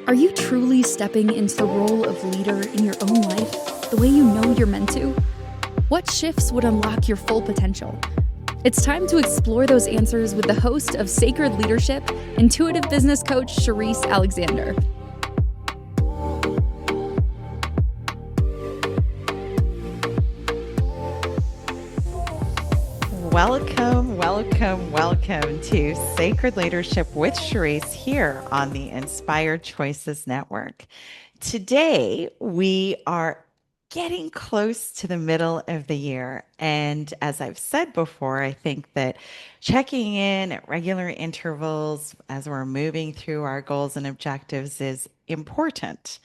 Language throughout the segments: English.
Are you truly stepping into the role of leader in your own life the way you know you're meant to? What shifts would unlock your full potential? It's time to explore those answers with the host of Sacred Leadership, intuitive business coach Sherisse Alexander. Welcome to Sacred Leadership with Sherisse here on the Inspired Choices Network. Today, we are getting close to the middle of the year. And as I've said before, I think that checking in at regular intervals as we're moving through our goals and objectives is important.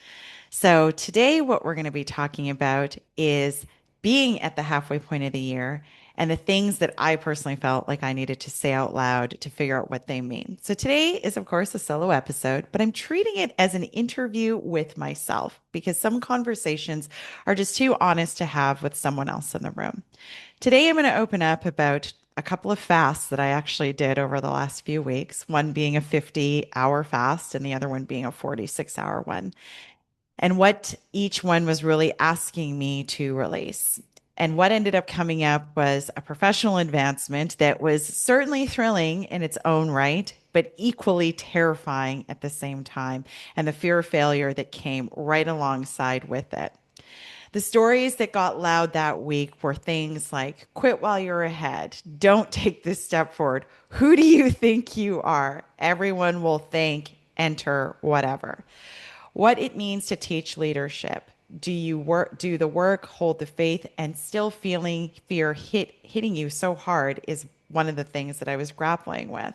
So today, what we're going to be talking about is being at the halfway point of the year and the things that I personally felt like I needed to say out loud to figure out what they mean. So today is, of course, a solo episode, but I'm treating it as an interview with myself because some conversations are just too honest to have with someone else in the room. Today, I'm going to open up about a couple of fasts that I actually did over the last few weeks, one being a 50-hour fast and the other one being a 46-hour one, and what each one was really asking me to release. And what ended up coming up was a professional advancement that was certainly thrilling in its own right, but equally terrifying at the same time, and the fear of failure that came right alongside with it. The stories that got loud that week were things like quit while you're ahead, don't take this step forward, who do you think you are? Everyone will think, enter, whatever. What it means to teach leadership. Do the work, hold the faith, and still feeling fear hitting you so hard is one of the things that I was grappling with.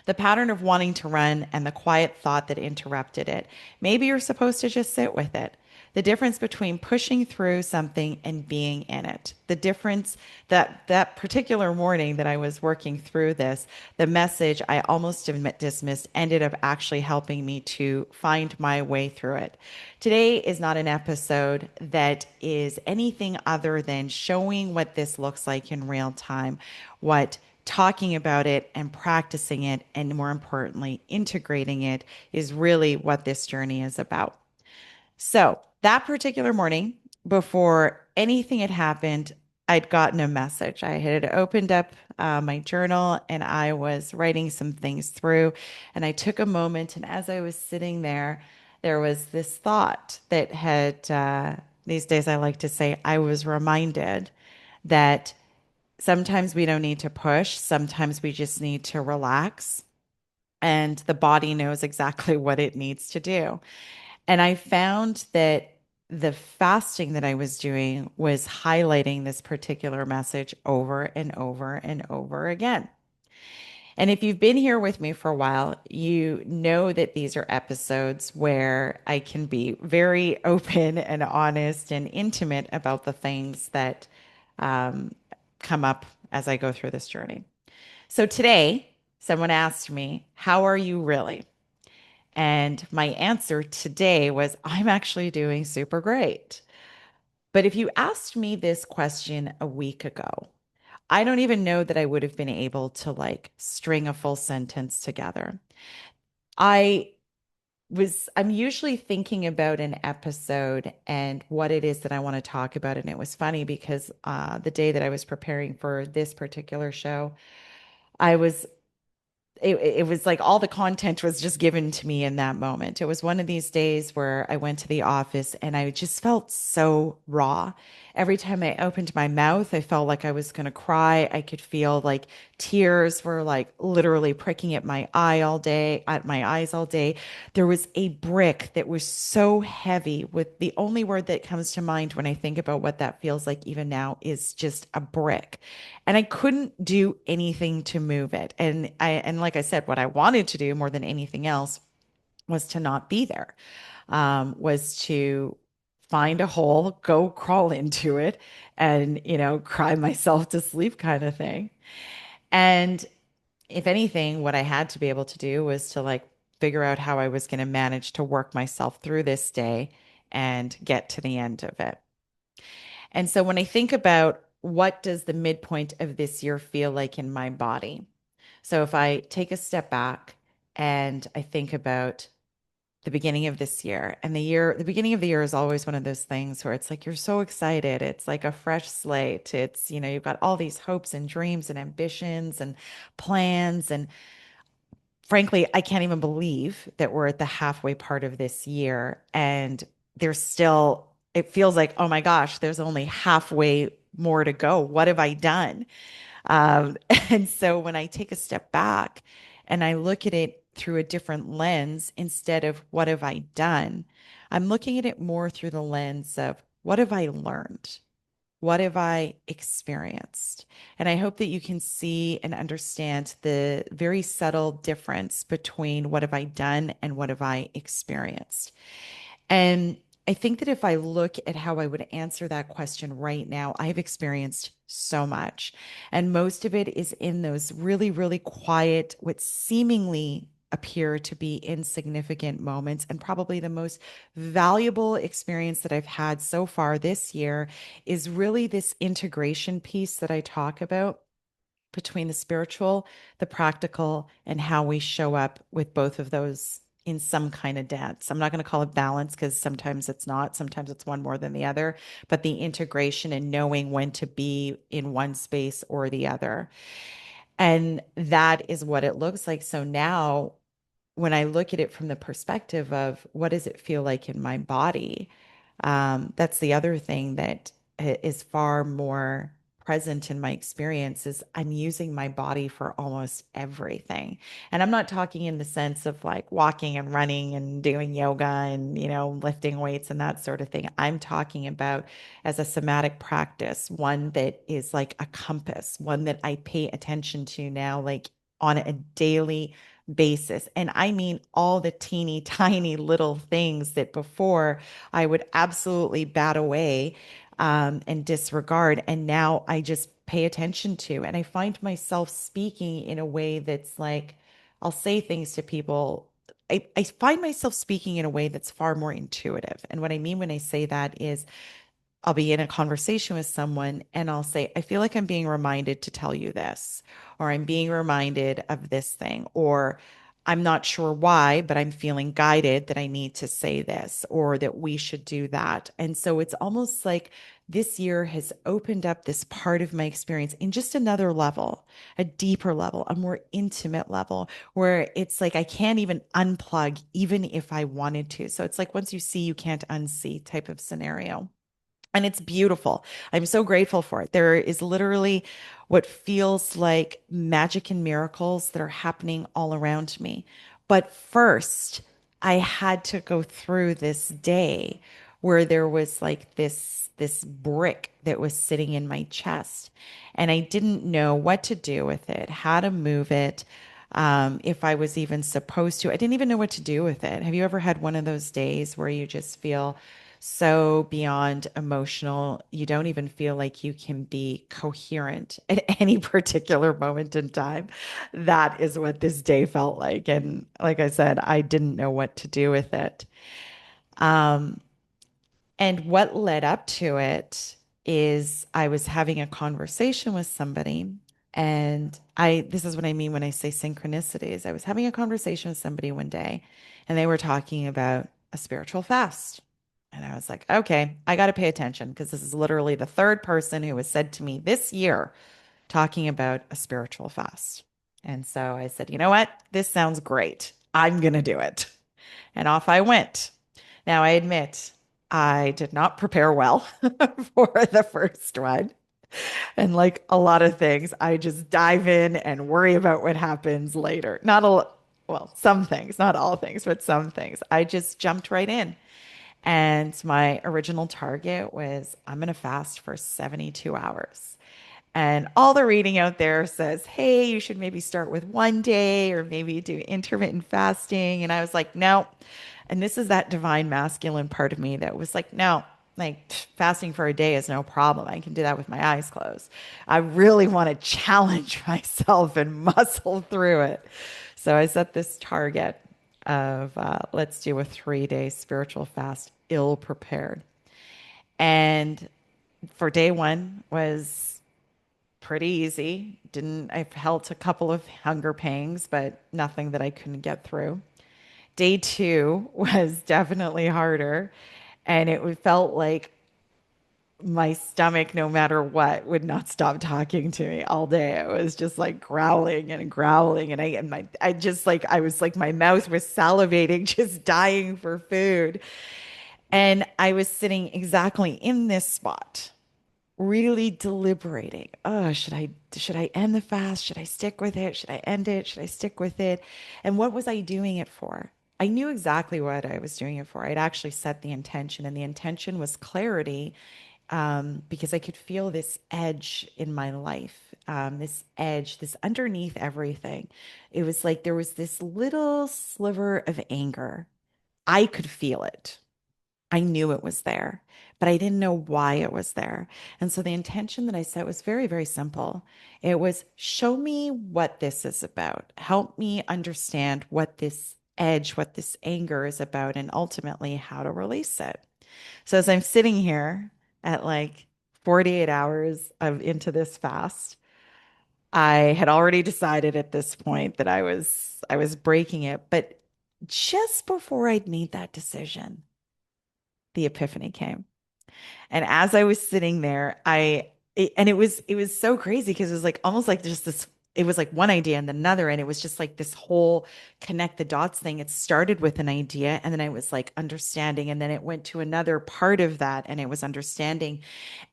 The pattern of wanting to run and the quiet thought that interrupted it. Maybe you're supposed to just sit with it. The difference between pushing through something and being in it. The difference that particular morning that I was working through this, the message I almost dismissed ended up actually helping me to find my way through it. Today is not an episode that is anything other than showing what this looks like in real time, what talking about it and practicing it, and more importantly, integrating it is really what this journey is about. So, that particular morning, before anything had happened, I'd gotten a message. I had opened up my journal and I was writing some things through. And I took a moment, and as I was sitting there, there was this thought that these days I like to say, I was reminded that sometimes we don't need to push, sometimes we just need to relax. And the body knows exactly what it needs to do. And I found that the fasting that I was doing was highlighting this particular message over and over and over again. And if you've been here with me for a while, you know that these are episodes where I can be very open and honest and intimate about the things that um, come up as I go through this journey. So today, someone asked me, how are you really? And my answer today was, I'm actually doing super great. But if you asked me this question a week ago, I don't even know that I would have been able to like string a full sentence together. I I'm usually thinking about an episode and what it is that I want to talk about. And it was funny because the day that I was preparing for this particular show, I was it was like all the content was just given to me in that moment. It was one of these days where I went to the office and I just felt so raw. Every time I opened my mouth, I felt like I was going to cry. I could feel like tears were like literally pricking at my eyes all day. There was a brick that was so heavy, with the only word that comes to mind when I think about what that feels like even now is just a brick. And I couldn't do anything to move it. And like I said, what I wanted to do more than anything else was to not be there, was to find a hole, go crawl into it, and cry myself to sleep kind of thing. And if anything, what I had to be able to do was to like figure out how I was going to manage to work myself through this day and get to the end of it. And so when I think about what does the midpoint of this year feel like in my body? So if I take a step back and I think about the beginning of this year. And the beginning of the year is always one of those things where it's like you're so excited. It's like a fresh slate. It's, you've got all these hopes and dreams and ambitions and plans. And frankly, I can't even believe that we're at the halfway part of this year and there's still, it feels like, oh my gosh, there's only halfway more to go. What have I done? Um, and so when I take a step back and I look at it through a different lens instead of what have I done, I'm looking at it more through the lens of what have I learned? What have I experienced? And I hope that you can see and understand the very subtle difference between what have I done and what have I experienced. And I think that if I look at how I would answer that question right now, I've experienced so much. And most of it is in those really, really quiet, what seemingly appear to be insignificant moments. And probably the most valuable experience that I've had so far this year is really this integration piece that I talk about between the spiritual, the practical, and how we show up with both of those in some kind of dance. I'm not going to call it balance because sometimes it's not, sometimes it's one more than the other, but the integration and knowing when to be in one space or the other. And that is what it looks like. So now when I look at it from the perspective of what does it feel like in my body, that's the other thing that is far more present in my experience is I'm using my body for almost everything. And I'm not talking in the sense of like walking and running and doing yoga and, lifting weights and that sort of thing. I'm talking about as a somatic practice, one that is like a compass, one that I pay attention to now, like on a daily basis. And I mean all the teeny tiny little things that before I would absolutely bat away and disregard. And now I just pay attention to. And I find myself speaking in a way that's like, I'll say things to people. I find myself speaking in a way that's far more intuitive. And what I mean when I say that is I'll be in a conversation with someone and I'll say, I feel like I'm being reminded to tell you this, or I'm being reminded of this thing, or I'm not sure why, but I'm feeling guided that I need to say this or that we should do that. And so it's almost like this year has opened up this part of my experience in just another level, a deeper level, a more intimate level where it's like I can't even unplug, even if I wanted to. So it's like once you see, you can't unsee type of scenario. And it's beautiful. I'm so grateful for it. There is literally what feels like magic and miracles that are happening all around me. But first, I had to go through this day where there was like this brick that was sitting in my chest, and I didn't know what to do with it, how to move it, if I was even supposed to. I didn't even know what to do with it. Have you ever had one of those days where you just feel so beyond emotional, you don't even feel like you can be coherent at any particular moment in time? That is what this day felt like. And like I said, I didn't know what to do with it. Um, and what led up to it is I was having a conversation with somebody. And this is what I mean when I say synchronicities. I was having a conversation with somebody one day, and they were talking about a spiritual fast. And I was like, okay, I got to pay attention because this is literally the third person who has said to me this year talking about a spiritual fast. And so I said, you know what? This sounds great. I'm going to do it. And off I went. Now, I admit I did not prepare well for the first one. And like a lot of things, I just dive in and worry about what happens later. Not all, well, some things, not all things, but some things. I just jumped right in. And my original target was I'm going to fast for 72 hours. And all the reading out there says, hey, you should maybe start with 1 day or maybe do intermittent fasting. And I was like, no. And this is that divine masculine part of me that was like, no, like fasting for a day is no problem. I can do that with my eyes closed. I really want to challenge myself and muscle through it. So I set this target of let's do a 3 day spiritual fast, ill prepared. And for day one was pretty easy. Didn't I felt a couple of hunger pangs, but nothing that I couldn't get through. Day two was definitely harder. And it felt like my stomach, no matter what, would not stop talking to me all day. It was just like growling and growling. I just like, I was like, my mouth was salivating, just dying for food. And I was sitting exactly in this spot, really deliberating. Oh, should I end the fast? Should I stick with it? Should I end it? Should I stick with it? And what was I doing it for? I knew exactly what I was doing it for. I'd actually set the intention, and the intention was clarity, because I could feel this edge in my life, this edge, this underneath everything. It was like there was this little sliver of anger. I could feel it. I knew it was there, but I didn't know why it was there. And so the intention that I set was very, very simple. It was show me what this is about. Help me understand what this edge, what this anger is about, and ultimately how to release it. So as I'm sitting here at like 48 hours of into this fast, I had already decided at this point that I was breaking it, but just before I'd made that decision, the epiphany came. And as I was sitting there, and it was so crazy because it was like almost like just this, it was like one idea and then another, and it was just like this whole connect the dots thing. It started with an idea, and then I was like understanding, and then it went to another part of that, and it was understanding.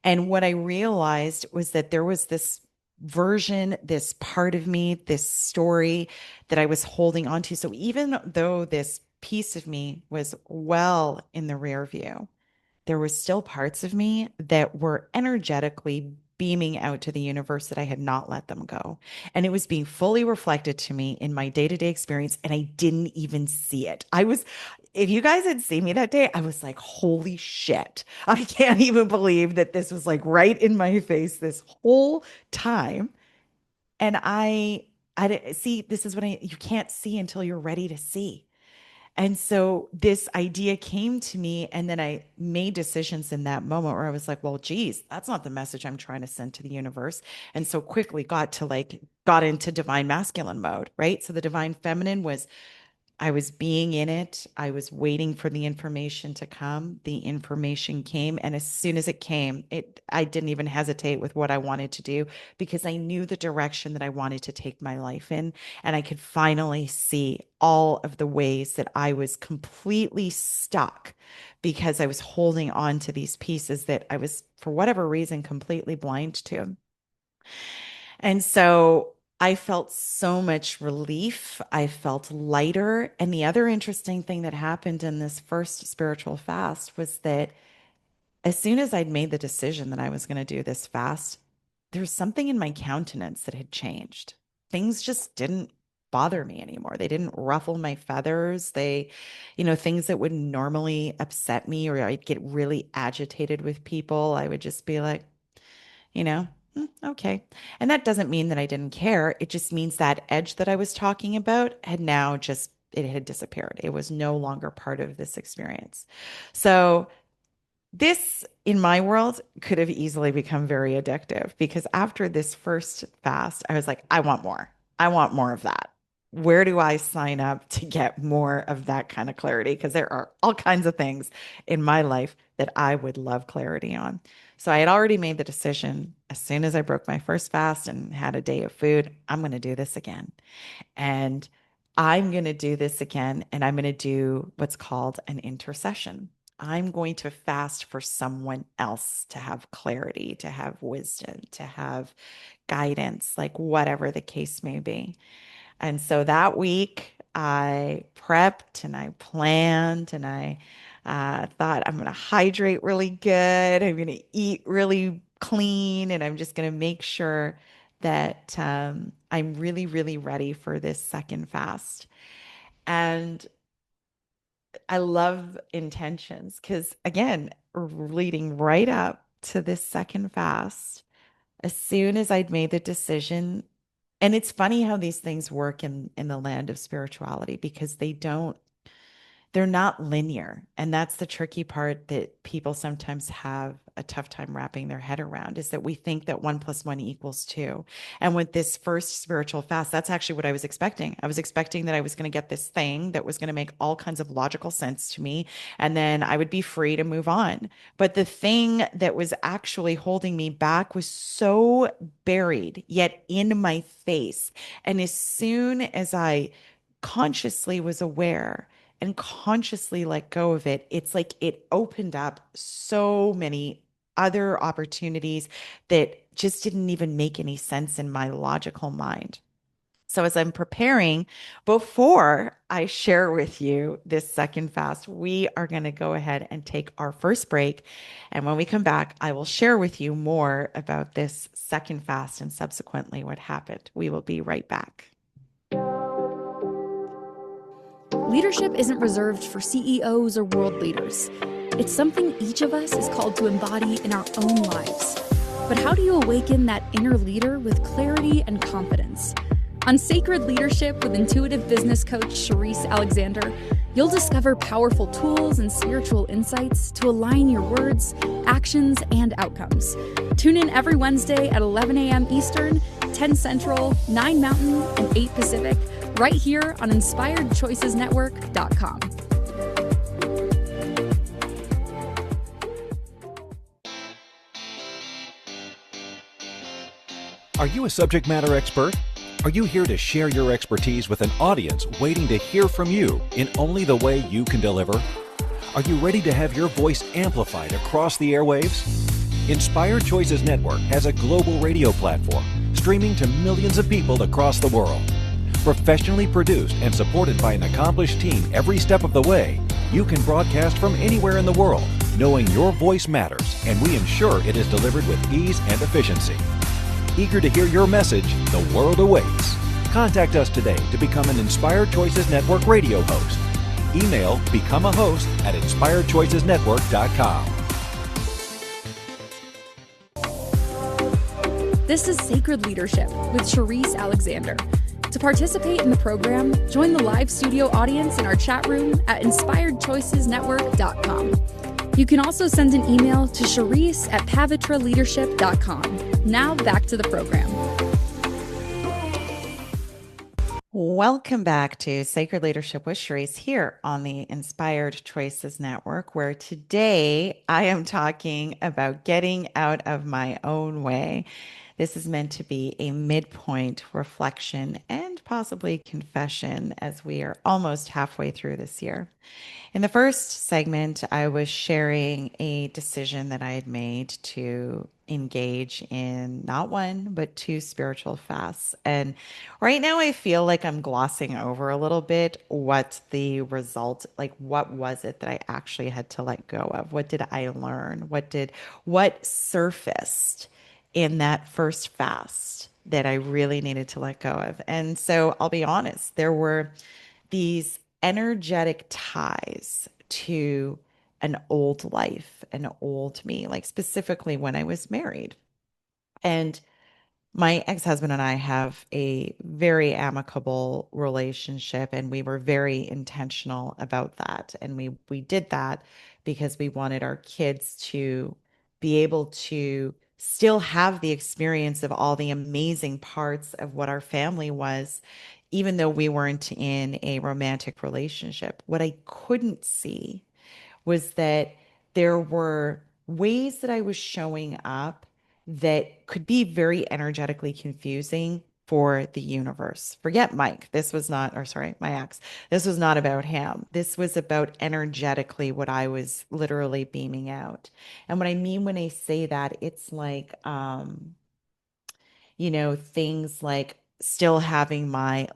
And what I realized was that there was this version, this part of me, this story that I was holding on to. So even though this piece of me was well in the rear view, there were still parts of me that were energetically beaming out to the universe that I had not let them go. And it was being fully reflected to me in my day-to-day experience, and I didn't even see it. If you guys had seen me that day, I was like, holy shit. I can't even believe that this was like right in my face this whole time. And I didn't see, this is what you can't see until you're ready to see. And so this idea came to me, and then I made decisions in that moment where I was like, well, geez, that's not the message I'm trying to send to the universe. And so quickly got into divine masculine mode, right? So the divine feminine was I was being in it. I was waiting for the information to come. The information came, and as soon as it came, I didn't even hesitate with what I wanted to do because I knew the direction that I wanted to take my life in, and I could finally see all of the ways that I was completely stuck because I was holding on to these pieces that I was, for whatever reason, completely blind to. And so I felt so much relief. I felt lighter. And the other interesting thing that happened in this first spiritual fast was that as soon as I'd made the decision that I was going to do this fast, there was something in my countenance that had changed. Things just didn't bother me anymore. They didn't ruffle my feathers. Things that would normally upset me, or I'd get really agitated with people, I would just be like, okay. And that doesn't mean that I didn't care. It just means that edge that I was talking about had now just, it had disappeared. It was no longer part of this experience. So this, in my world, could have easily become very addictive because after this first fast, I was like, I want more. I want more of that. Where do I sign up to get more of that kind of clarity? Because there are all kinds of things in my life that I would love clarity on. So I had already made the decision as soon as I broke my first fast and had a day of food, I'm going to do this again. And I'm going to do this again, and I'm going to do what's called an intercession. I'm going to fast for someone else to have clarity, to have wisdom, to have guidance, like whatever the case may be. And so that week, I prepped and I planned and I thought I'm going to hydrate really good. I'm going to eat really clean, and I'm just going to make sure that I'm really, really ready for this second fast. And I love intentions because, again, leading right up to this second fast, as soon as I'd made the decision, and it's funny how these things work in the land of spirituality because they're not linear. And that's the tricky part that people sometimes have a tough time wrapping their head around, is that we think that 1 + 1 = 2. And with this first spiritual fast, that's actually what I was expecting. I was expecting that I was going to get this thing that was going to make all kinds of logical sense to me, and then I would be free to move on. But the thing that was actually holding me back was so buried, yet in my face. And as soon as I consciously was aware and consciously let go of it, it's like it opened up so many other opportunities that just didn't even make any sense in my logical mind. So, as I'm preparing, before I share with you this second fast, we are going to go ahead and take our first break. And when we come back, I will share with you more about this second fast and subsequently what happened. We will be right back. Leadership isn't reserved for CEOs or world leaders. It's something each of us is called to embody in our own lives. But how do you awaken that inner leader with clarity and confidence? On Sacred Leadership with intuitive business coach Sherisse Alexander, you'll discover powerful tools and spiritual insights to align your words, actions, and outcomes. Tune in every Wednesday at 11 a.m. Eastern, 10 Central, 9 Mountain, and 8 Pacific, right here on InspiredChoicesNetwork.com. Are you a subject matter expert? Are you here to share your expertise with an audience waiting to hear from you in only the way you can deliver? Are you ready to have your voice amplified across the airwaves? Inspired Choices Network has a global radio platform streaming to millions of people across the world. Professionally produced and supported by an accomplished team every step of the way, you can broadcast from anywhere in the world, knowing your voice matters, and we ensure it is delivered with ease and efficiency. Eager to hear your message, the world awaits. Contact us today to become an Inspired Choices Network radio host. Email become a host at inspiredchoicesnetwork.com. This is Sacred Leadership with Sherisse Alexander. To participate in the program, join the live studio audience in our chat room at inspiredchoicesnetwork.com. You can also send an email to Sherisse at pavitraleadership.com. Now back to the program. Welcome back to Sacred Leadership with Sherisse here on the Inspired Choices Network, where today I am talking about getting out of my own way. This is meant to be a midpoint reflection and possibly confession as we are almost halfway through this year. In the first segment, I was sharing a decision that I had made to engage in not one, but 2 spiritual fasts. And right now, I feel like I'm glossing over a little bit what the result, like what was it that I actually had to let go of? What did I learn? What surfaced in that first fast that I really needed to let go of? And so I'll be honest, there were these energetic ties to an old life, an old me, like specifically when I was married. And my ex-husband and I have a very amicable relationship, and we were very intentional about that. And we did that because we wanted our kids to be able to still have the experience of all the amazing parts of what our family was, even though we weren't in a romantic relationship. What I couldn't see was that there were ways that I was showing up that could be very energetically confusing for the universe. Forget Mike. This was not, or sorry, my ex. This was not about him. This was about energetically what I was literally beaming out. And what I mean when I say that, it's like, things like still having my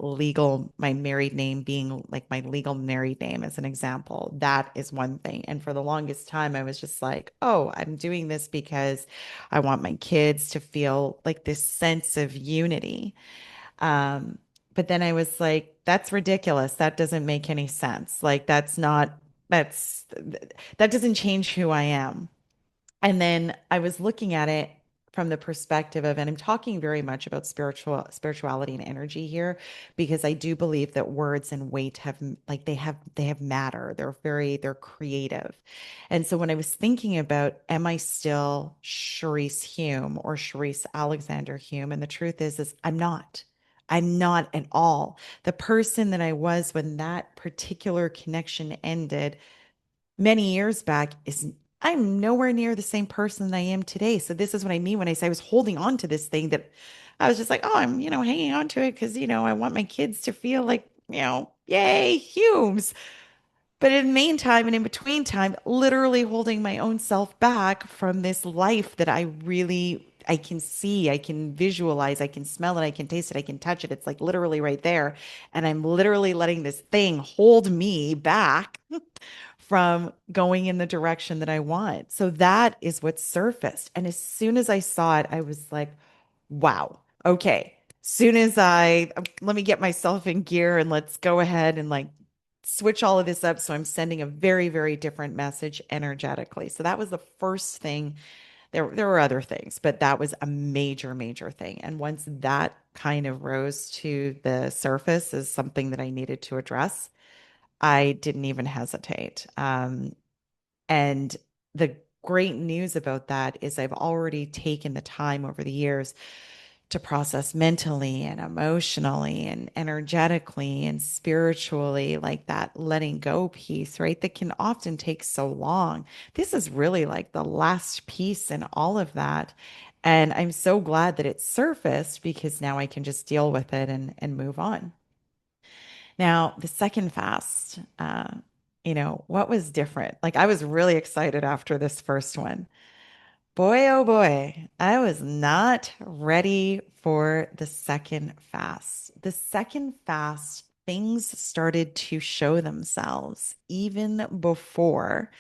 married name being like my legal married name as an example. That is one thing. And for the longest time, I was just like, oh, I'm doing this because I want my kids to feel like this sense of unity. But then I was like, that's ridiculous. That doesn't make any sense. Like, that doesn't change who I am. And then I was looking at it from the perspective of, and I'm talking very much about spirituality and energy here, because I do believe that words and weight have like they have matter. They're creative. And so when I was thinking about, am I still Sherisse Hume or Sherisse Alexander Hume? And the truth is I'm not. I'm not at all. The person that I was when that particular connection ended many years back is, I'm nowhere near the same person that I am today. So this is what I mean when I say I was holding on to this thing, that I was just like, oh, I'm, hanging on to it because, I want my kids to feel like, yay, Humes. But in the meantime and in between time, literally holding my own self back from this life that I can see, I can visualize, I can smell it, I can taste it, I can touch it. It's like literally right there. And I'm literally letting this thing hold me back from going in the direction that I want. So that is what surfaced. And as soon as I saw it, I was like, wow, okay. Soon as let me get myself in gear and let's go ahead and like switch all of this up. So I'm sending a very, very different message energetically. So that was the first thing. There were other things, but that was a major, major thing. And once that kind of rose to the surface as something that I needed to address, I didn't even hesitate. And the great news about that is I've already taken the time over the years to process mentally and emotionally and energetically and spiritually, like that letting go piece, right? That can often take so long. This is really like the last piece in all of that. And I'm so glad that it surfaced because now I can just deal with it and move on. Now, the second fast, what was different? Like, I was really excited after this first one. Boy, oh boy, I was not ready for the second fast. The second fast, things started to show themselves even before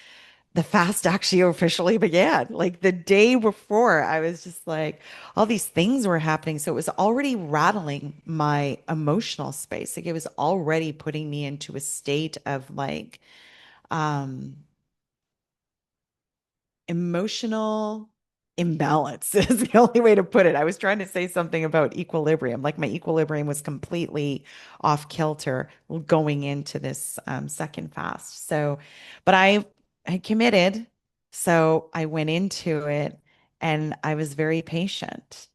the fast actually officially began. Like the day before, I was just like, all these things were happening. So it was already rattling my emotional space. Like it was already putting me into a state of like emotional imbalance is the only way to put it. I was trying to say something about equilibrium. Like my equilibrium was completely off kilter going into this second fast. So, but I had committed. So I went into it and I was very patient.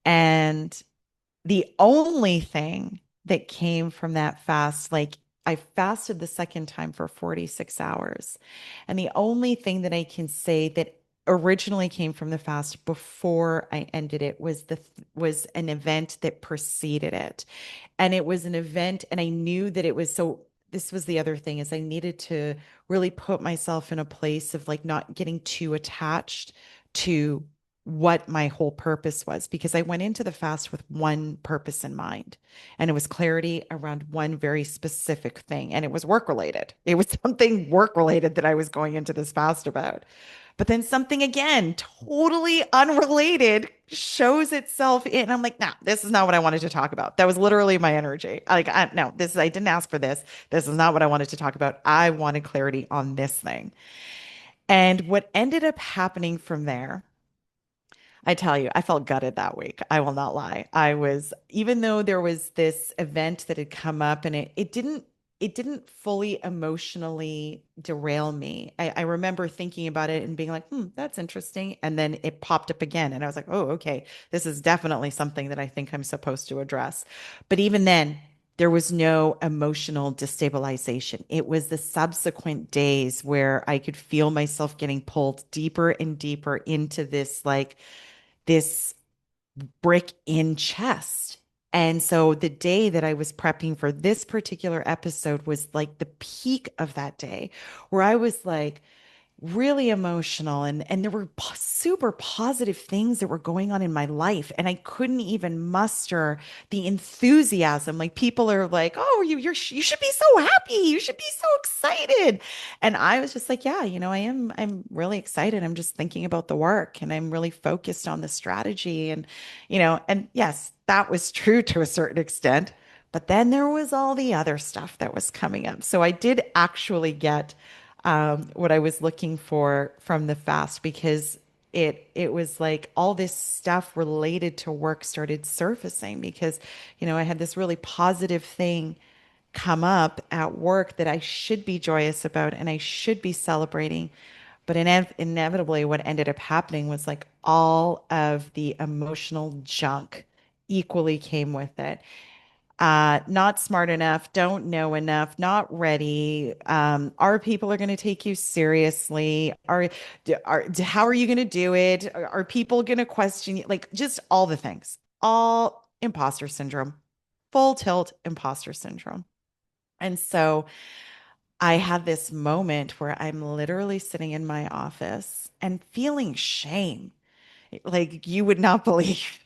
And the only thing that came from that fast, like I fasted the second time for 46 hours. And the only thing that I can say that originally came from the fast before I ended it was an event that preceded it. And it was an event, and I knew that it was so. This was the other thing is I needed to really put myself in a place of like not getting too attached to what my whole purpose was, because I went into the fast with one purpose in mind, and it was clarity around one very specific thing, and it was work related. It was something work related that I was going into this fast about. But then something again, totally unrelated, shows itself in. I'm like, nah, this is not what I wanted to talk about. That was literally my energy. Like, no, I didn't ask for this. This is not what I wanted to talk about. I wanted clarity on this thing. And what ended up happening from there, I tell you, I felt gutted that week. I will not lie. I was, even though there was this event that had come up and it didn't fully emotionally derail me. I remember thinking about it and being like, that's interesting. And then it popped up again. And I was like, oh, okay, this is definitely something that I think I'm supposed to address. But even then, there was no emotional destabilization. It was the subsequent days where I could feel myself getting pulled deeper and deeper into this, like, this brick in chest. And so the day that I was prepping for this particular episode was like the peak of that day, where I was like really emotional, and there were super positive things that were going on in my life, and I couldn't even muster the enthusiasm. Like people are like, oh, you should be so happy, you should be so excited. And I was just like, yeah, I'm really excited. I'm just thinking about the work, and I'm really focused on the strategy. And and yes, that was true to a certain extent, but then there was all the other stuff that was coming up. So I did actually get what I was looking for from the fast, because it was like all this stuff related to work started surfacing because, I had this really positive thing come up at work that I should be joyous about and I should be celebrating. But inevitably, what ended up happening was like all of the emotional junk equally came with it. Not smart enough, don't know enough, not ready. Our people are going to take you seriously. How are you going to do it? Are people going to question you? Like just all the things, all imposter syndrome, full tilt imposter syndrome. And so I had this moment where I'm literally sitting in my office and feeling shame like you would not believe.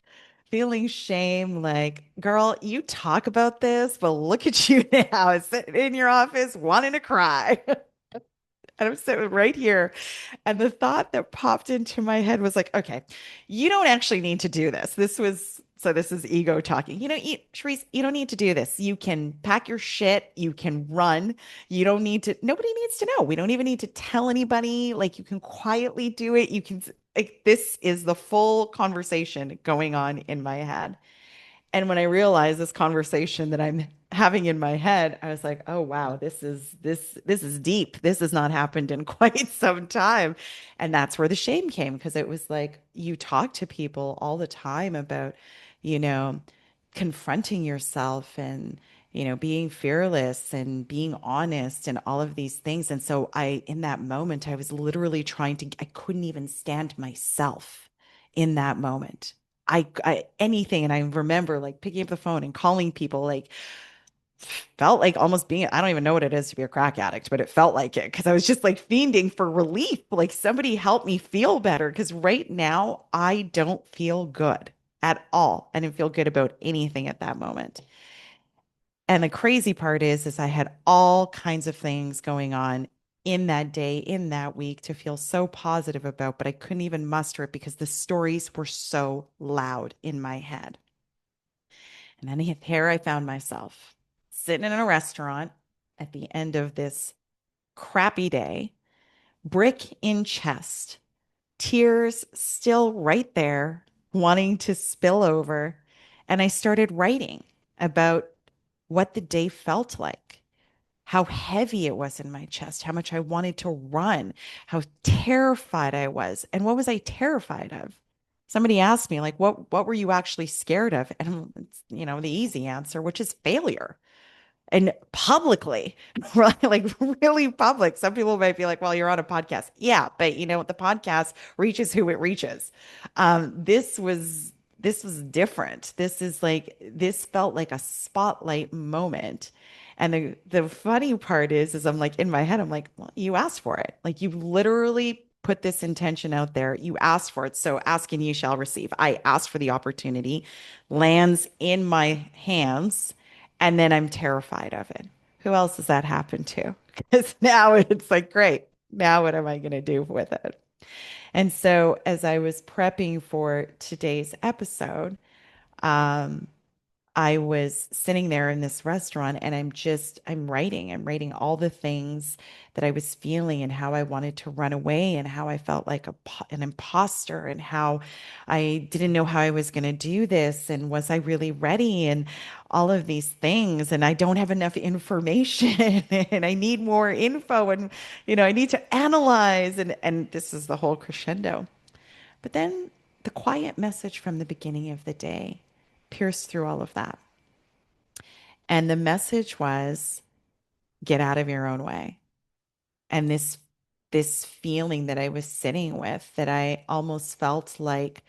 Feeling shame, like, girl, you talk about this, but look at you now, sitting in your office wanting to cry. And I'm sitting right here. And the thought that popped into my head was like, okay, you don't actually need to do this. This is ego talking. Sherisse, you don't need to do this. You can pack your shit. You can run. You don't need to, nobody needs to know. We don't even need to tell anybody. Like you can quietly do it. Like, this is the full conversation going on in my head. And when I realized this conversation that I'm having in my head, I was like, "Oh wow, this is deep. This has not happened in quite some time." And that's where the shame came because it was like you talk to people all the time about, you know, confronting yourself and, being fearless and being honest and all of these things. And so in that moment, I was literally I couldn't even stand myself in that moment. Anything. And I remember like picking up the phone and calling people, like felt like almost being, I don't even know what it is to be a crack addict, but it felt like it because I was just like fiending for relief. Like somebody help me feel better. Because right now I don't feel good at all. I didn't feel good about anything at that moment. And the crazy part is I had all kinds of things going on in that day, in that week to feel so positive about, but I couldn't even muster it because the stories were so loud in my head. And then here I found myself sitting in a restaurant at the end of this crappy day, brick in chest, tears still right there, wanting to spill over. And I started writing about what the day felt like, how heavy it was in my chest, how much I wanted to run, how terrified I was. And what was I terrified of? Somebody asked me, like, what were you actually scared of? And it's, the easy answer, which is failure and publicly, right? Like really public. Some people might be like, well, you're on a podcast. Yeah, but the podcast reaches who it reaches. This was different. This felt like a spotlight moment. And the funny part is I'm like in my head, I'm like, well, you asked for it. Like you literally put this intention out there. You asked for it. So ask and you shall receive. I asked for the opportunity, lands in my hands, and then I'm terrified of it. Who else does that happen to? Because now it's like, great. Now what am I going to do with it? And so as I was prepping for today's episode, um, I was sitting there in this restaurant and I'm writing all the things that I was feeling and how I wanted to run away and how I felt like an imposter and how I didn't know how I was going to do this and was I really ready and all of these things. And I don't have enough information and I need more info and, I need to analyze and this is the whole crescendo. But then the quiet message from the beginning of the day pierced through all of that. And the message was get out of your own way. And this feeling that I was sitting with that I almost felt like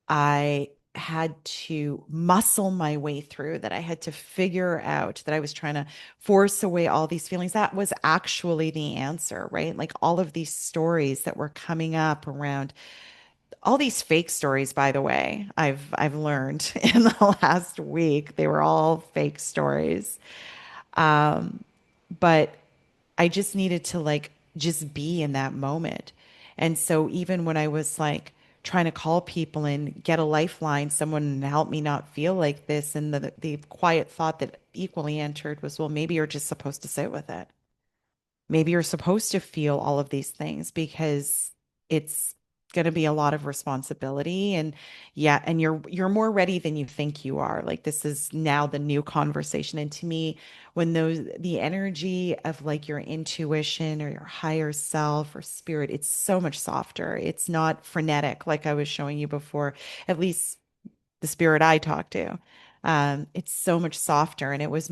I had to muscle my way through, that I had to figure out, that I was trying to force away all these feelings. That was actually the answer, right? Like all of these stories that were coming up around all these fake stories, by the way, I've learned in the last week, they were all fake stories. But I just needed to like just be in that moment. And so even when I was like trying to call people and get a lifeline, someone to help me not feel like this, and the quiet thought that equally entered was, well, maybe you're just supposed to sit with it. Maybe you're supposed to feel all of these things because it's going to be a lot of responsibility. And yeah, and you're more ready than you think you are. Like this is now the new conversation. And to me, when the energy of like your intuition or your higher self or spirit, it's so much softer. It's not frenetic like I was showing you before, at least the spirit I talked to. It's so much softer, and it was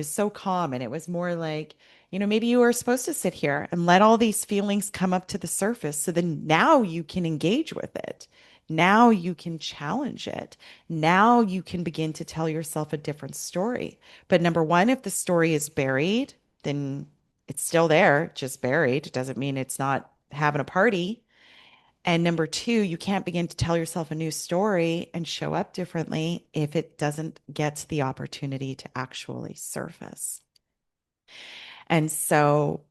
so calm, and it was more like, maybe you were supposed to sit here and let all these feelings come up to the surface. So then now you can engage with it. Now you can challenge it. Now you can begin to tell yourself a different story. But number one, if the story is buried, then it's still there, just buried. It doesn't mean it's not having a party. And number two, you can't begin to tell yourself a new story and show up differently if it doesn't get the opportunity to actually surface. And so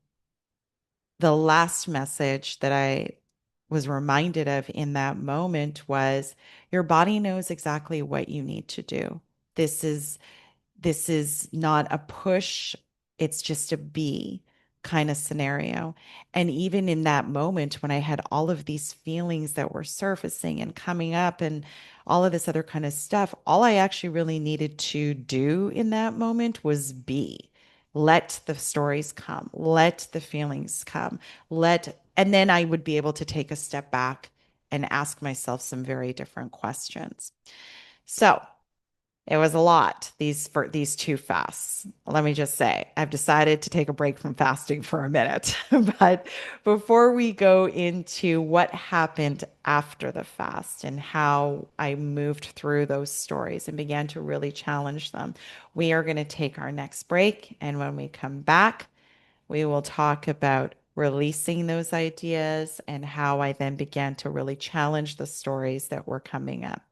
the last message that I was reminded of in that moment was your body knows exactly what you need to do. This is this is not a push, it's just a be kind of scenario. And even in that moment when I had all of these feelings that were surfacing and coming up and all of this other kind of stuff, all I actually really needed to do in that moment was be. Let the stories come, let the feelings come, and then I would be able to take a step back and ask myself some very different questions. So, it was a lot, for these two fasts. Let me just say, I've decided to take a break from fasting for a minute. But before we go into what happened after the fast and how I moved through those stories and began to really challenge them, we are going to take our next break. And when we come back, we will talk about releasing those ideas and how I then began to really challenge the stories that were coming up.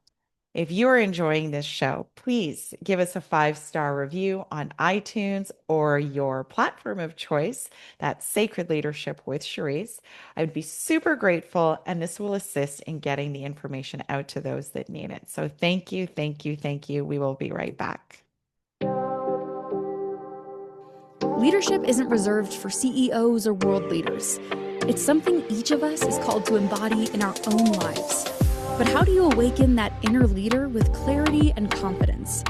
If you're enjoying this show, please give us a 5-star review on iTunes or your platform of choice. That's Sacred Leadership with Sherisse. I would be super grateful, and this will assist in getting the information out to those that need it. So thank you, thank you, thank you. We will be right back. Leadership isn't reserved for CEOs or world leaders. It's something each of us is called to embody in our own lives. But how do you awaken that inner leader with clarity and confidence?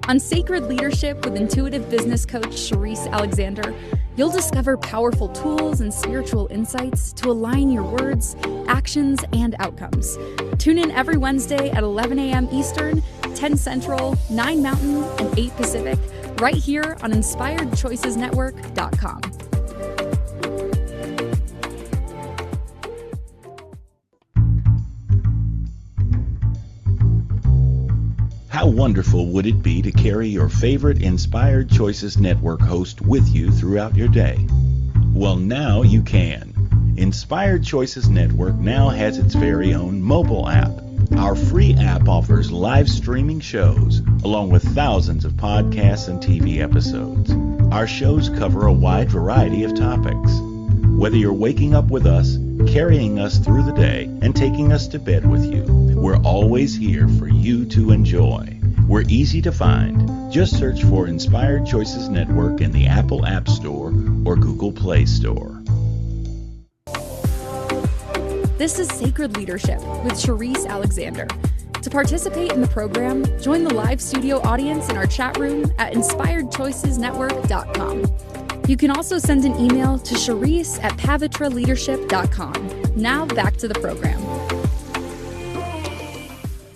On Sacred Leadership with intuitive business coach Sherisse Alexander, you'll discover powerful tools and spiritual insights to align your words, actions, and outcomes. Tune in every Wednesday at 11 a.m. Eastern, 10 Central, 9 Mountain, and 8 Pacific, right here on InspiredChoicesNetwork.com. How wonderful would it be to carry your favorite Inspired Choices Network host with you throughout your day? Well, now you can. Inspired Choices Network now has its very own mobile app. Our free app offers live streaming shows, along with thousands of podcasts and TV episodes. Our shows cover a wide variety of topics. Whether you're waking up with us, carrying us through the day, and taking us to bed with you, we're always here for you to enjoy. We're easy to find. Just search for Inspired Choices Network in the Apple App Store or Google Play Store. This is Sacred Leadership with Sherisse Alexander. To participate in the program, join the live studio audience in our chat room at InspiredChoicesNetwork.com. You can also send an email to Sherisse@pavitraleadership.com. Now back to the program.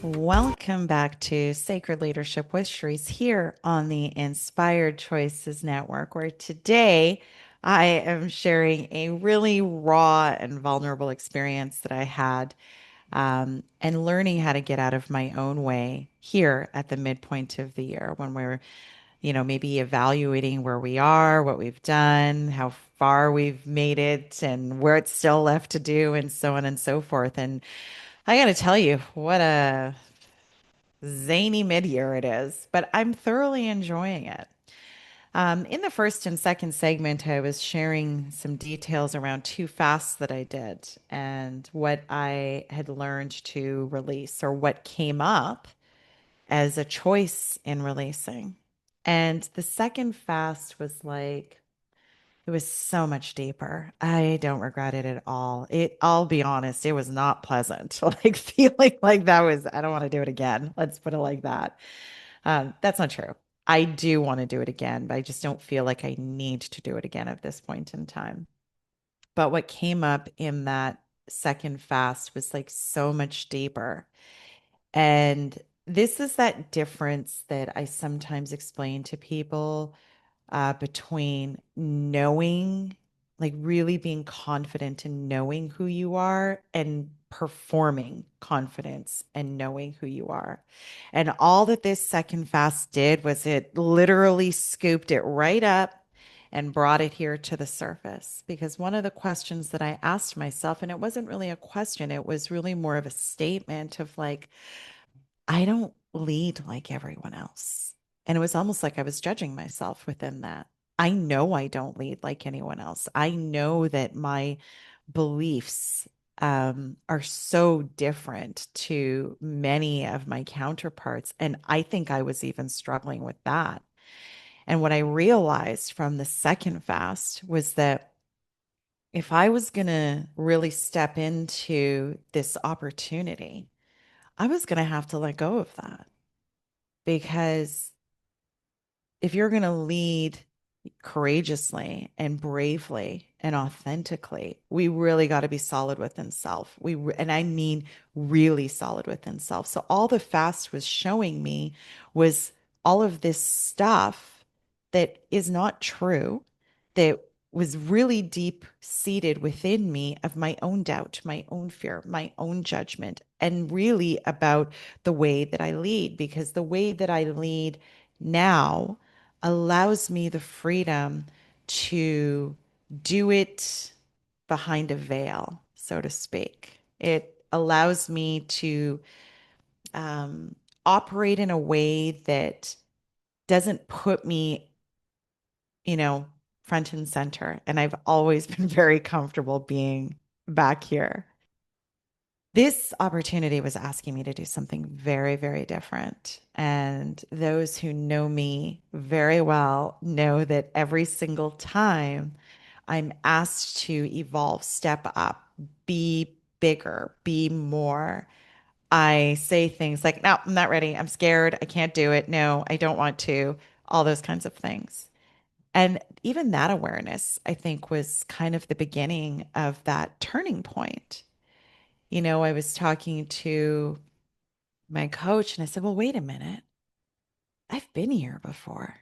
Welcome back to Sacred Leadership with Sherisse here on the Inspired Choices Network, where today I am sharing a really raw and vulnerable experience that I had and learning how to get out of my own way here at the midpoint of the year when we're maybe evaluating where we are, what we've done, how far we've made it, and where it's still left to do, and so on and so forth. And I got to tell you, what a zany mid-year it is, but I'm thoroughly enjoying it. In the first and second segment, I was sharing some details around 2 fasts that I did and what I had learned to release or what came up as a choice in releasing. And the second fast was like, It was so much deeper. I don't regret it at all. I'll be honest, it was not pleasant. Like feeling like that was, I don't want to do it again. Let's put it like that. That's not true. I do want to do it again, but I just don't feel like I need to do it again at this point in time. But what came up in that second fast was like so much deeper. And this is that difference that I sometimes explain to people between knowing, like really being confident in knowing who you are and performing confidence and knowing who you are. And all that this second fast did was it literally scooped it right up and brought it here to the surface. Because one of the questions that I asked myself, and it wasn't really a question, it was really more of a statement of like, I don't lead like everyone else. And it was almost like I was judging myself within that. I know I don't lead like anyone else. I know that my beliefs are so different to many of my counterparts. And I think I was even struggling with that. And what I realized from the second fast was that if I was going to really step into this opportunity, I was going to have to let go of that because if you're going to lead courageously and bravely and authentically, we really got to be solid within self. And I mean really solid within self. So all the fast was showing me was all of this stuff that is not true, that was really deep seated within me of my own doubt, my own fear, my own judgment, and really about the way that I lead, because the way that I lead now allows me the freedom to do it behind a veil, so to speak. It allows me to operate in a way that doesn't put me, you know, front and center. And I've always been very comfortable being back here. This opportunity was asking me to do something very, very different. And those who know me very well know that every single time I'm asked to evolve, step up, be bigger, be more, I say things like, no, I'm not ready. I'm scared. I can't do it. No, I don't want to. All those kinds of things. And even that awareness, I think, was kind of the beginning of that turning point. I was talking to my coach and I said, well, wait a minute. I've been here before.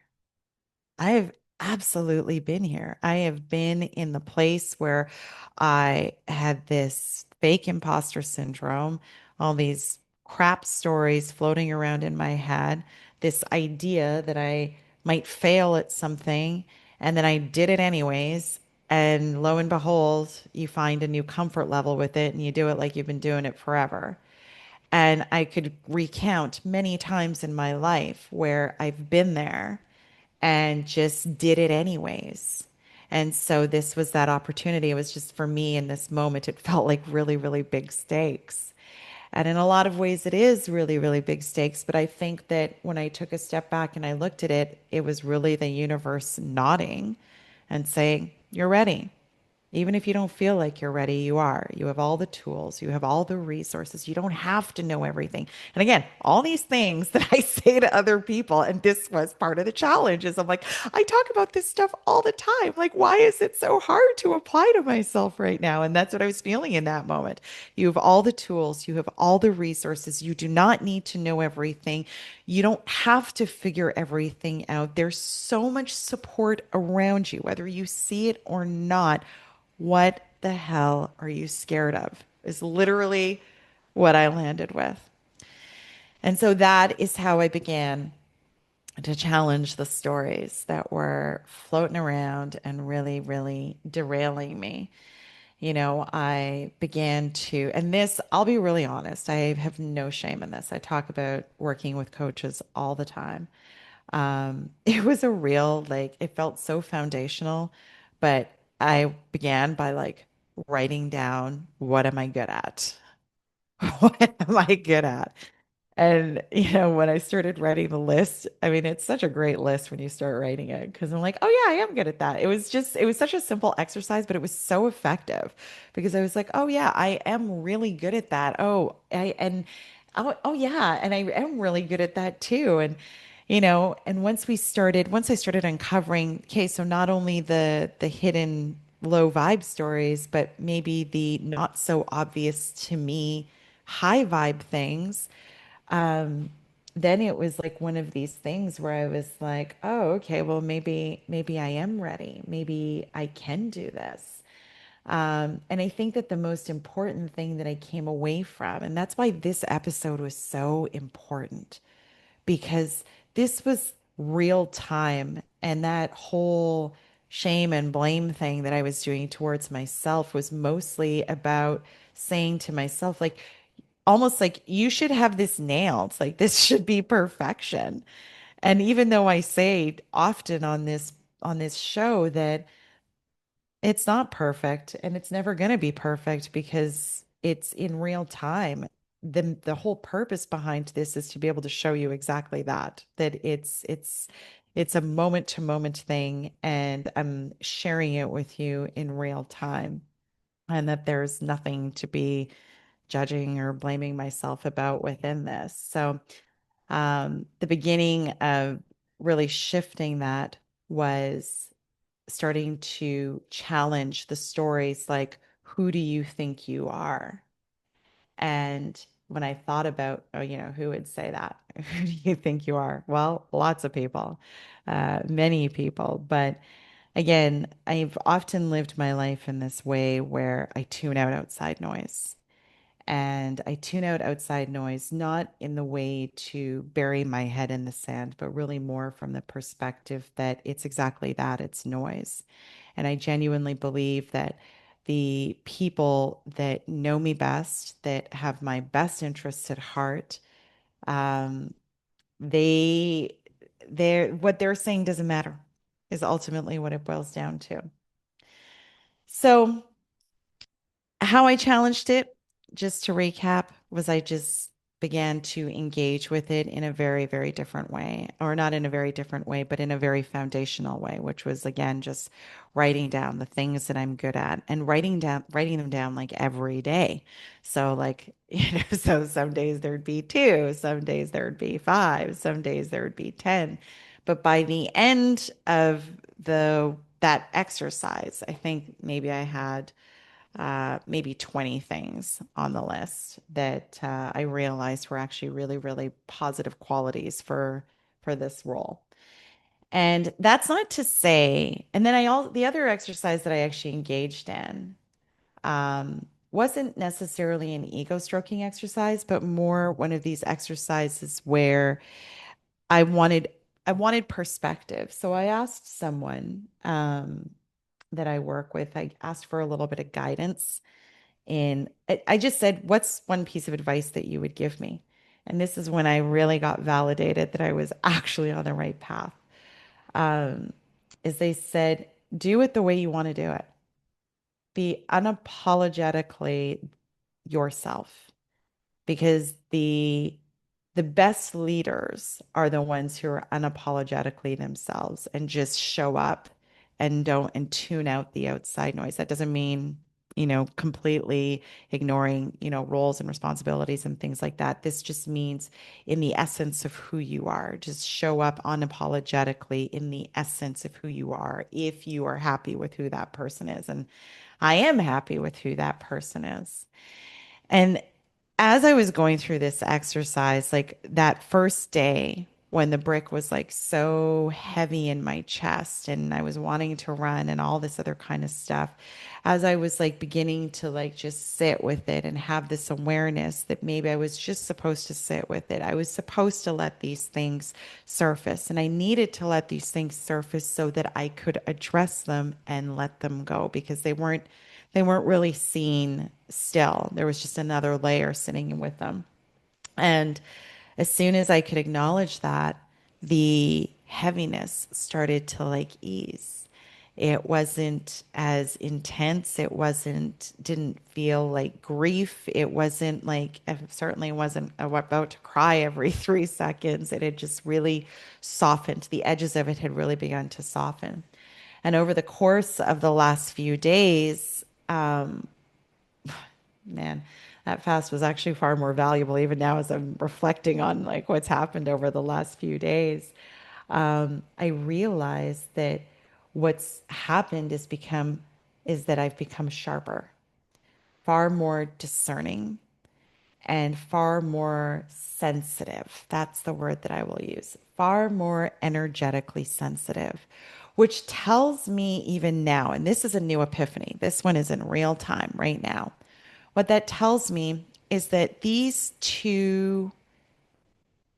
I've absolutely been here. I have been in the place where I had this fake imposter syndrome, all these crap stories floating around in my head, this idea that I might fail at something, and then I did it anyways. And lo and behold, you find a new comfort level with it and you do it like you've been doing it forever. And I could recount many times in my life where I've been there and just did it anyways. And so this was that opportunity. It was just for me in this moment, it felt like really, really big stakes. And in a lot of ways, it is really, really big stakes. But I think that when I took a step back and I looked at it, it was really the universe nodding and saying, you're ready. Even if you don't feel like you're ready, you are. You have all the tools, you have all the resources. You don't have to know everything. And again, all these things that I say to other people, and this was part of the challenge, is I'm like, I talk about this stuff all the time. Like, why is it so hard to apply to myself right now? And that's what I was feeling in that moment. You have all the tools, you have all the resources. You do not need to know everything. You don't have to figure everything out. There's so much support around you, whether you see it or not. What the hell are you scared of? Is literally what I landed with. And so that is how I began to challenge the stories that were floating around and really, really derailing me. I began to, and this, I'll be really honest, I have no shame in this. I talk about working with coaches all the time. It was a real, like, it felt so foundational, but I began by like writing down, what am I good at? What am I good at? And, when I started writing the list, I mean, it's such a great list when you start writing it because I'm like, oh, yeah, I am good at that. It was such a simple exercise, but it was so effective because I was like, oh, yeah, I am really good at that. Oh, yeah, and I am really good at that too. And once I started uncovering, okay, so not only the hidden low vibe stories, but maybe the not so obvious to me high vibe things, then it was like one of these things where I was like, oh, okay, well, maybe I am ready. Maybe I can do this. And I think that the most important thing that I came away from, and that's why this episode was so important, because this was real time. And that whole shame and blame thing that I was doing towards myself was mostly about saying to myself, like, almost like you should have this nailed, like this should be perfection. And even though I say often on this show that it's not perfect and it's never going to be perfect because it's in real time. The whole purpose behind this is to be able to show you exactly that it's a moment to moment thing, and I'm sharing it with you in real time, and that there's nothing to be judging or blaming myself about within this. So the beginning of really shifting that was starting to challenge the stories like, who do you think you are? And when I thought about, oh, who would say that? Who do you think you are? Well, lots of people, many people. But again, I've often lived my life in this way where I tune out outside noise. And I tune out outside noise, not in the way to bury my head in the sand, but really more from the perspective that it's exactly that, it's noise. And I genuinely believe that the people that know me best, that have my best interests at heart, um, they what they're saying doesn't matter, is ultimately what it boils down to. So how I challenged it, just to recap, was I just began to engage with it in a very, very different way, or not in a very different way, but in a very foundational way, which was again just writing down the things that I'm good at and writing them down like every day. So like, so some days there'd be two, some days there would be five, some days there would be 10. But by the end of that exercise, I think maybe I had maybe 20 things on the list that I realized were actually really, really positive qualities for this role. And that's not to say, and then the other exercise that I actually engaged in wasn't necessarily an ego stroking exercise, but more one of these exercises where I wanted I wanted perspective. So I asked someone that I work with, I asked for a little bit of guidance, and I just said, what's one piece of advice that you would give me? And this is when I really got validated that I was actually on the right path. Um, is they said, do it the way you want to do it. Be unapologetically yourself, because the best leaders are the ones who are unapologetically themselves and just show up and don't and tune out the outside noise. That doesn't mean, completely ignoring, roles and responsibilities and things like that. This just means in the essence of who you are. Just show up unapologetically in the essence of who you are, if you are happy with who that person is. And I am happy with who that person is. And as I was going through this exercise, like that first day when the brick was like so heavy in my chest and I was wanting to run and all this other kind of stuff, as I was like beginning to like just sit with it and have this awareness that maybe I was just supposed to sit with it. I was supposed to let these things surface, and I needed to let these things surface so that I could address them and let them go, because they weren't really seen still. There was just another layer sitting with them. And as soon as I could acknowledge that, the heaviness started to like ease. It wasn't as intense. Didn't feel like grief. It wasn't like, I certainly wasn't about to cry every 3 seconds. It had just really softened. The edges of it had really begun to soften. And over the course of the last few days, man, that fast was actually far more valuable even now as I'm reflecting on like what's happened over the last few days. I realized that what's happened is that I've become sharper, far more discerning, and far more sensitive. That's the word that I will use. Far more energetically sensitive, which tells me even now, and this is a new epiphany, this one is in real time right now. What that tells me is that these two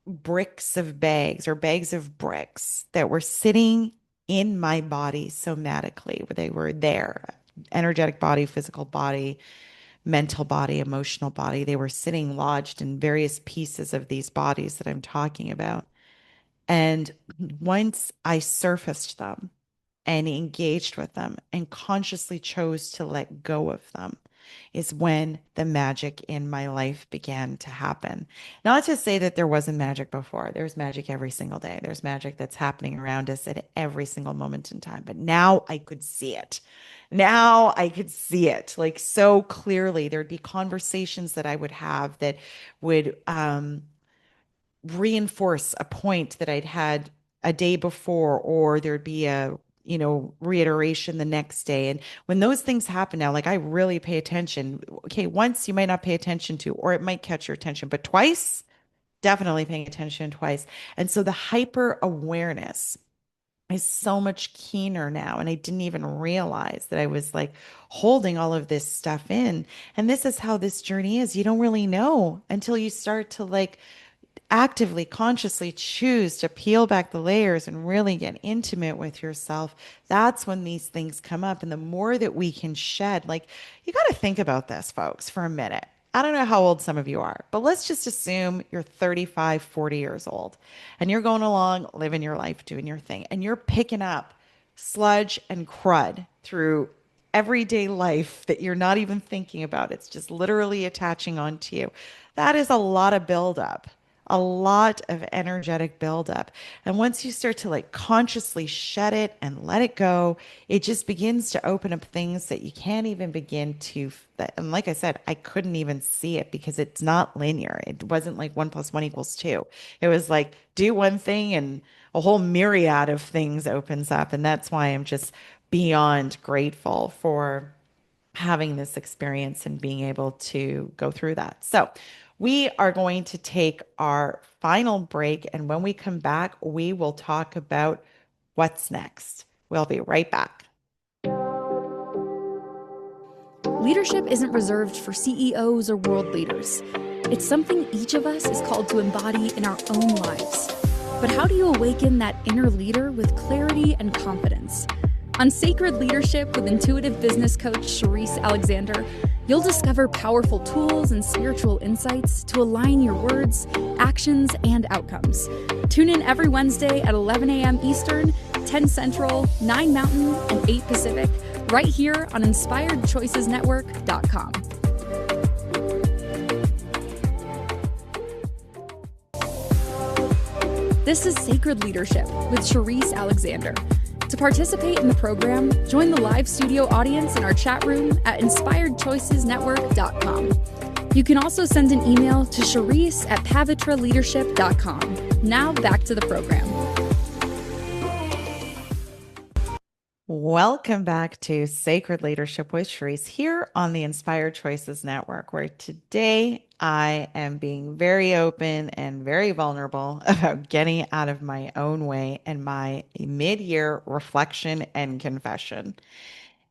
bricks of bags or bags of bricks that were sitting in my body somatically, they were there, energetic body, physical body, mental body, emotional body. They were sitting lodged in various pieces of these bodies that I'm talking about. And once I surfaced them and engaged with them and consciously chose to let go of them, is when the magic in my life began to happen. Not to say that there wasn't magic before. There's magic every single day. There's magic that's happening around us at every single moment in time. But now I could see it. Now I could see it like so clearly. There'd be conversations that I would have that would reinforce a point that I'd had a day before, or there'd be a, reiteration the next day. And when those things happen now, like I really pay attention. Okay, once you might not pay attention to, or it might catch your attention, but twice, definitely paying attention twice. And so the hyper awareness is so much keener now. And I didn't even realize that I was like holding all of this stuff in. And this is how this journey is. You don't really know until you start to like actively, consciously choose to peel back the layers and really get intimate with yourself. That's when these things come up. And the more that we can shed, like, you got to think about this, folks, for a minute. I don't know how old some of you are, but let's just assume you're 35, 40 years old and you're going along, living your life, doing your thing, and you're picking up sludge and crud through everyday life that you're not even thinking about. It's just literally attaching onto you. That is a lot of buildup, a lot of energetic buildup. And once you start to like consciously shed it and let it go, it just begins to open up things that you can't even begin to. And like I said, I couldn't even see it because it's not linear. It wasn't like 1 + 1 = 2. It was like do one thing and a whole myriad of things opens up. And that's why I'm just beyond grateful for having this experience and being able to go through that. So, we are going to take our final break. And when we come back, we will talk about what's next. We'll be right back. Leadership isn't reserved for CEOs or world leaders. It's something each of us is called to embody in our own lives. But how do you awaken that inner leader with clarity and confidence? On Sacred Leadership with intuitive business coach Sherisse Alexander, you'll discover powerful tools and spiritual insights to align your words, actions, and outcomes. Tune in every Wednesday at 11 a.m. Eastern, 10 Central, 9 Mountain, and 8 Pacific, right here on InspiredChoicesNetwork.com. This is Sacred Leadership with Sherisse Alexander. To participate in the program, join the live studio audience in our chat room at InspiredChoicesNetwork.com. You can also send an email to Sherisse@pavitraleadership.com. Now back to the program. Welcome back to Sacred Leadership with Sherisse here on the Inspired Choices Network, where today I am being very open and very vulnerable about getting out of my own way and my mid-year reflection and confession.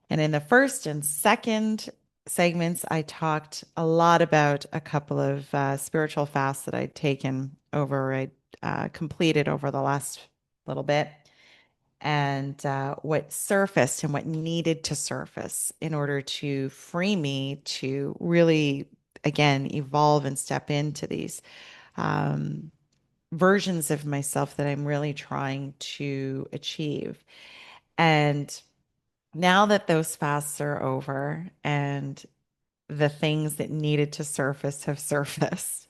And in the first and second segments, I talked a lot about a couple of spiritual fasts that I'd completed over the last little bit, and what surfaced and what needed to surface in order to free me to really, again, evolve and step into these versions of myself that I'm really trying to achieve. And Now that those fasts are over and the things that needed to surface have surfaced,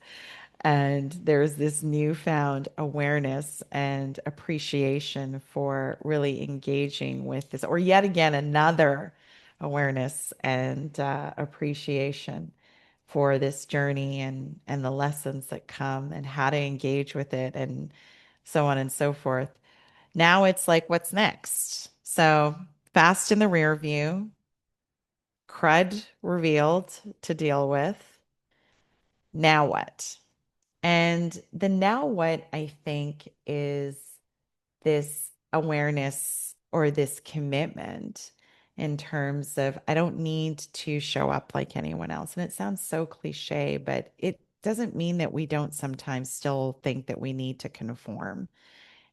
and there's this newfound awareness and appreciation for really engaging with this, or yet again, another awareness and appreciation for this journey and the lessons that come and how to engage with it and so on and so forth. Now it's like, what's next? So, fast in the rear view, crud revealed to deal with. Now what? And the now what I think is this awareness or this commitment in terms of I don't need to show up like anyone else. And it sounds so cliche, but it doesn't mean that we don't sometimes still think that we need to conform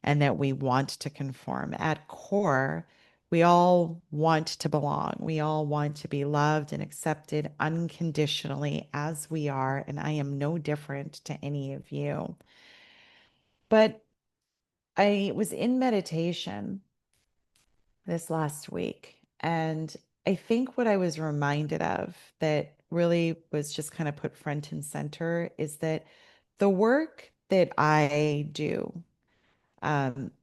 and that we want to conform. At core, we all want to belong. We all want to be loved and accepted unconditionally as we are. And I am no different to any of you. But I was in meditation this last week, and I think what I was reminded of that really was just kind of put front and center is that the work that I do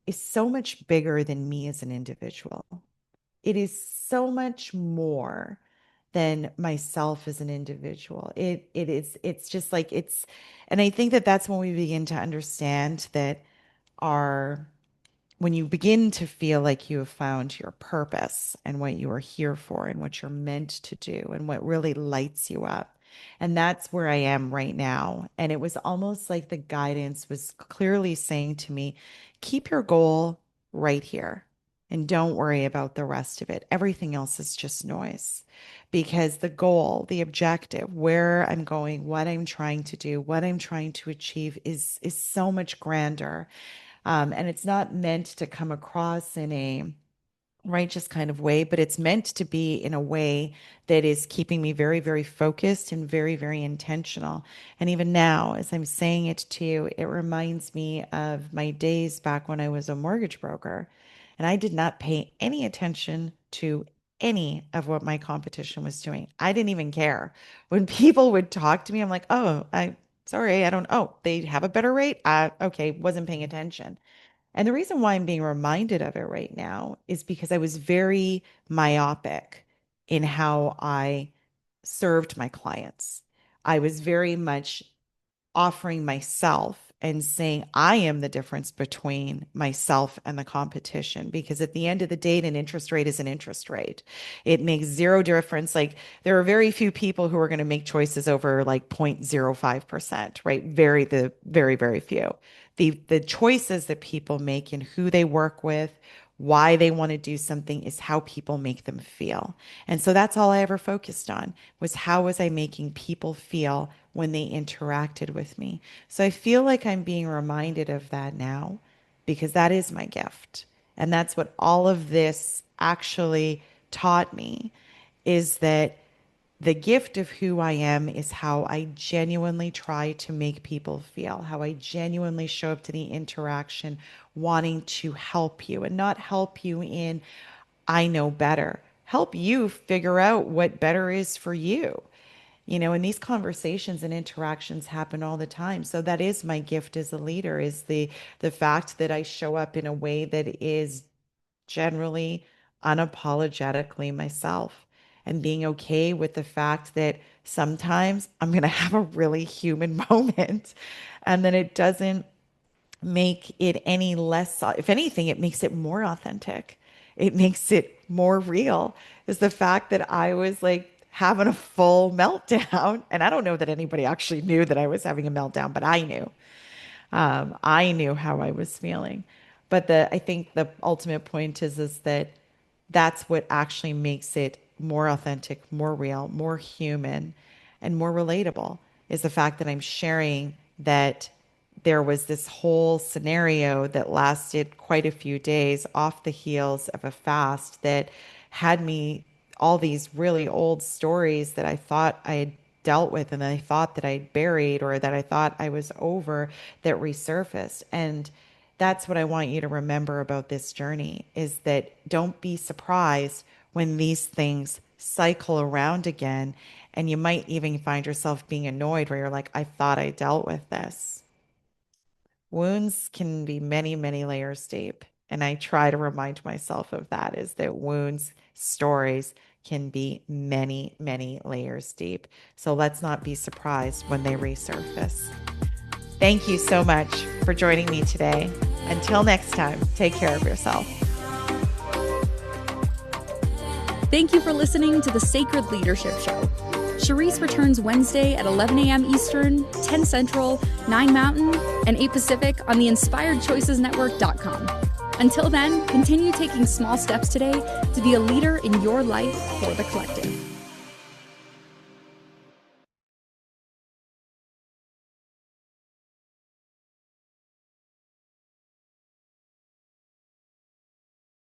is so much bigger than me as an individual. It is so much more than myself as an individual. It's just like and I think that that's when we begin to understand that our when you begin to feel like you have found your purpose and what you are here for and what you're meant to do and what really lights you up. And that's where I am right now. And it was almost like the guidance was clearly saying to me, keep your goal right here and don't worry about the rest of it. Everything else is just noise because the goal, the objective, where I'm going, what I'm trying to do, what I'm trying to achieve is so much grander, and it's not meant to come across in a righteous kind of way, but it's meant to be in a way that is keeping me very, very focused and very, very intentional. And even now, as I'm saying it to you, it reminds me of my days back when I was a mortgage broker. And I did not pay any attention to any of what my competition was doing. I didn't even care. When people would talk to me, I'm like, oh, sorry, I don't, oh, they have a better rate. Okay, wasn't paying attention. And the reason why I'm being reminded of it right now is because I was very myopic in how I served my clients. I was very much offering myself and saying I am the difference between myself and the competition, because at the end of the day an interest rate is an interest rate. It makes zero difference. Like, there are very few people who are going to make choices over like 0.05%, right? Very few. The choices that people make and who they work with, why they want to do something, is how people make them feel. And so that's all I ever focused on, was how was I making people feel when they interacted with me. So I feel like I'm being reminded of that now, because that is my gift. And that's what all of this actually taught me, is that the gift of who I am is how I genuinely try to make people feel, how I genuinely show up to the interaction wanting to help you, and not help you in, I know better, help you figure out what better is for you. And these conversations and interactions happen all the time. So that is my gift as a leader, is the fact that I show up in a way that is generally unapologetically myself, and being okay with the fact that sometimes I'm going to have a really human moment, and then it doesn't make it any less, if anything, it makes it more authentic. It makes it more real, is the fact that I was like having a full meltdown. And I don't know that anybody actually knew that I was having a meltdown, but I knew. I knew how I was feeling. But I think the ultimate point is that that's what actually makes it more authentic, more real, more human, and more relatable, is the fact that I'm sharing that there was this whole scenario that lasted quite a few days off the heels of a fast that had me all these really old stories that I thought I had dealt with and that I thought that I'd buried or that I thought I was over, that resurfaced. And that's what I want you to remember about this journey, is that don't be surprised when these things cycle around again. And you might even find yourself being annoyed where you're like, I thought I dealt with this. Wounds can be many, many layers deep. And I try to remind myself of that, is that wounds, stories can be many, many layers deep. So let's not be surprised when they resurface. Thank you so much for joining me today. Until next time, take care of yourself. Thank you for listening to the Sacred Leadership Show. Sherisse returns Wednesday at 11 a.m. Eastern, 10 Central, 9 Mountain, and 8 Pacific on the InspiredChoicesNetwork.com. Until then, continue taking small steps today to be a leader in your life for the collective.